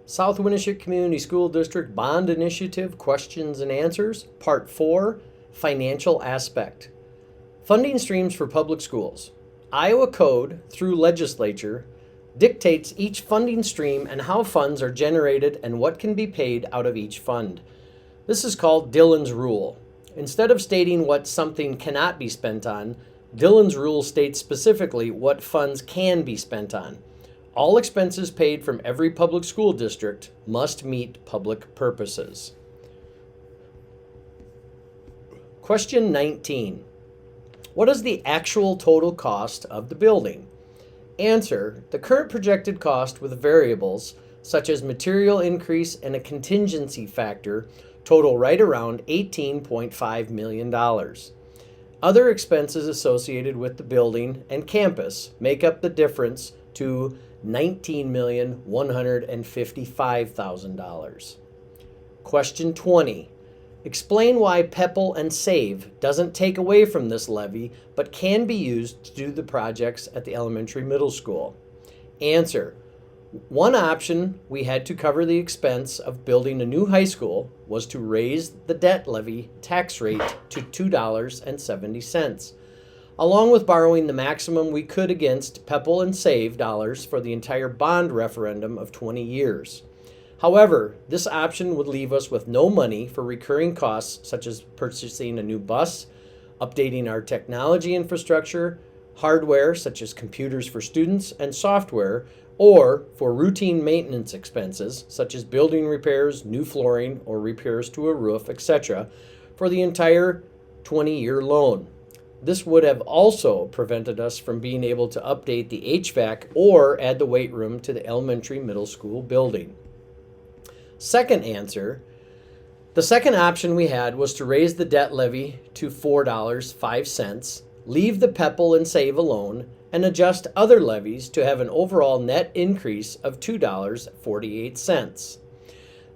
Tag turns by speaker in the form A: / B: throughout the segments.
A: South Winneshiek Community School District Bond Initiative Questions and Answers, Part 4, Financial Aspect. Funding streams for public schools. Iowa Code, through legislature, dictates each funding stream and how funds are generated and what can be paid out of each fund. This is called Dillon's Rule. Instead of stating what something cannot be spent on, Dillon's Rule states specifically what funds can be spent on. All expenses paid from every public school district must meet public purposes. Question 19. What is the actual total cost of the building? Answer: the current projected cost with variables such as material increase and a contingency factor total right around $18.5 million. Other expenses associated with the building and campus make up the difference to $19,155,000. Question 20. Explain why PEPL and SAVE doesn't take away from this levy but can be used to do the projects at the elementary middle school. Answer: one option we had to cover the expense of building a new high school was to raise the debt levy tax rate to $2.70. Along with borrowing the maximum we could against PEPL and SAVE dollars for the entire bond referendum of 20 years. However, this option would leave us with no money for recurring costs such as purchasing a new bus, updating our technology infrastructure, hardware such as computers for students, and software, or for routine maintenance expenses such as building repairs, new flooring, or repairs to a roof, etc., for the entire 20-year loan. This would have also prevented us from being able to update the HVAC or add the weight room to the elementary middle school building. Second answer: the second option we had was to raise the debt levy to $4.05, leave the PEPL and SAVE alone, and adjust other levies to have an overall net increase of $2.48.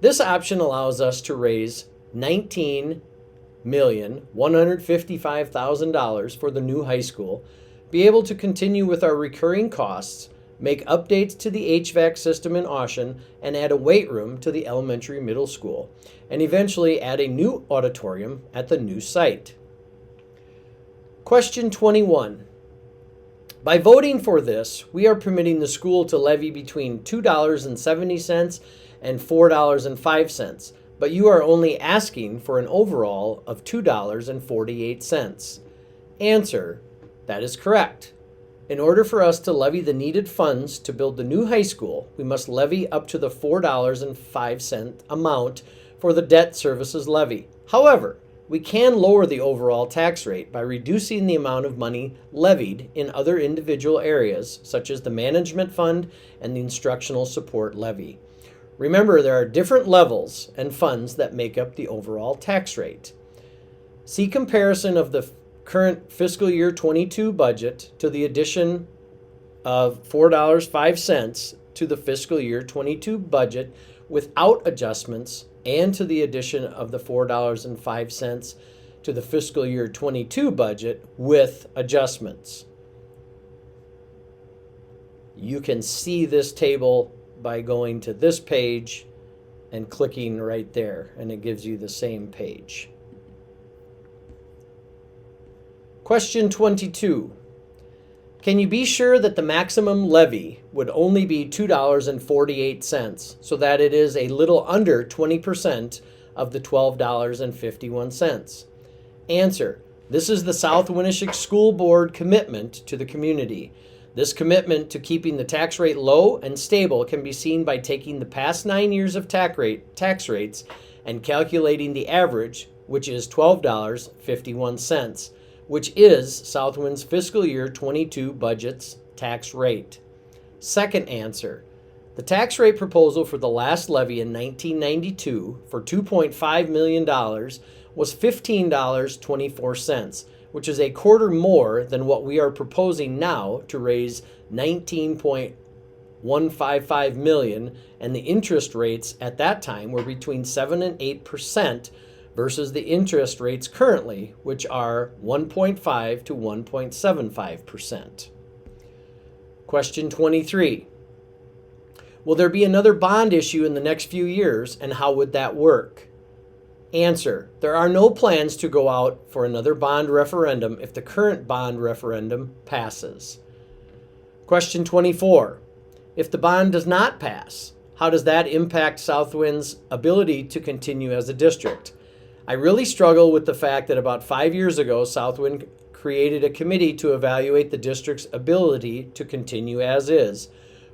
A: This option allows us to raise $19,155,000 for the new high school, be able to continue with our recurring costs, make updates to the HVAC system in Austin, and add a weight room to the elementary middle school, and eventually add a new auditorium at the new site. Question 21. By voting for this, we are permitting the school to levy between $2.70 and $4.05, but you are only asking for an overall of $2.48. Answer: that is correct. In order for us to levy the needed funds to build the new high school, we must levy up to the $4.05 amount for the debt services levy. However, we can lower the overall tax rate by reducing the amount of money levied in other individual areas, such as the management fund and the instructional support levy. Remember, there are different levels and funds that make up the overall tax rate. See comparison of the current fiscal year 22 budget to the addition of $4.05 to the fiscal year 22 budget without adjustments, and to the addition of the $4.05 to the fiscal year 22 budget with adjustments. You can see this table by going to this page and clicking right there, and it gives you the same page. Question 22. Can you be sure that the maximum levy would only be $2.48, so that it is a little under 20% of the $12.51? Answer: this is the South Winneshiek School Board commitment to the community. This commitment to keeping the tax rate low and stable can be seen by taking the past 9 years of tax rates and calculating the average, which is $12.51. Which is Southwind's fiscal year 22 budget's tax rate. Second answer: the tax rate proposal for the last levy in 1992 for $2.5 million was $15.24, which is a quarter more than what we are proposing now to raise $19.155 million, and the interest rates at that time were between 7 and 8%, versus the interest rates currently, which are 1.5 to 1.75%. Question 23. Will there be another bond issue in the next few years, and how would that work? Answer: there are no plans to go out for another bond referendum if the current bond referendum passes. Question 24. If the bond does not pass, how does that impact Southwind's ability to continue as a district? I really struggle with the fact that about 5 years ago, Southwind created a committee to evaluate the district's ability to continue as is,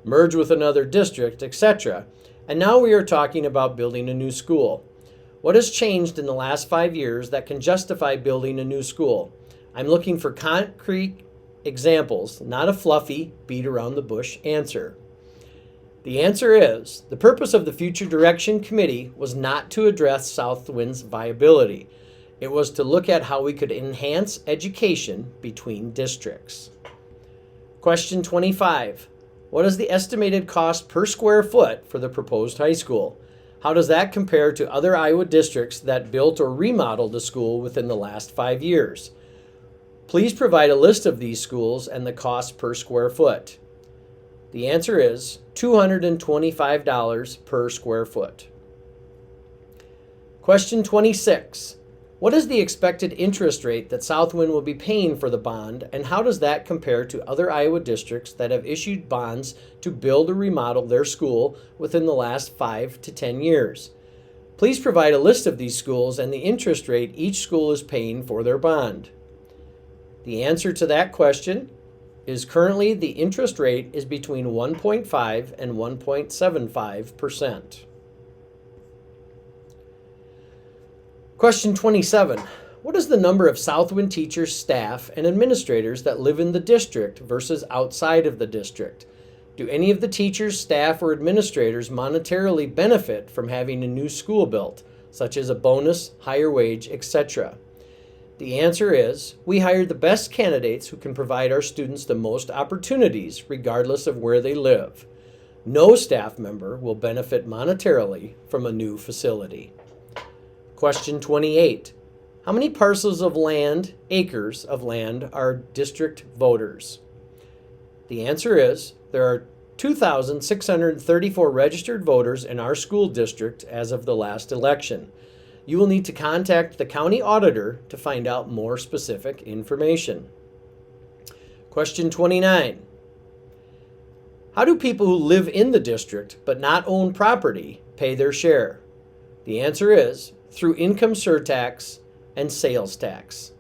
A: merge with another district, etc. And now we are talking about building a new school. What has changed in the last 5 years that can justify building a new school? I'm looking for concrete examples, not a fluffy, beat around the bush answer. The answer is, the purpose of the Future Direction Committee was not to address Southwind's viability. It was to look at how we could enhance education between districts. Question 25. What is the estimated cost per square foot for the proposed high school? How does that compare to other Iowa districts that built or remodeled a school within the last 5 years? Please provide a list of these schools and the cost per square foot. The answer is $225 per square foot. Question 26. What is the expected interest rate that Southwind will be paying for the bond, and how does that compare to other Iowa districts that have issued bonds to build or remodel their school within the last 5 to 10 years? Please provide a list of these schools and the interest rate each school is paying for their bond. The answer to that question is currently the interest rate is between 1.5 and 1.75%. Question 27. What is the number of Southwind teachers, staff, and administrators that live in the district versus outside of the district? Do any of the teachers, staff, or administrators monetarily benefit from having a new school built, such as a bonus, higher wage, etc.? The answer is, we hired the best candidates who can provide our students the most opportunities, regardless of where they live. No staff member will benefit monetarily from a new facility. Question 28. How many parcels of land, acres of land, are district voters? The answer is, there are 2,634 registered voters in our school district as of the last election. You will need to contact the county auditor to find out more specific information. Question 29. How do people who live in the district but not own property pay their share? The answer is through income surtax and sales tax.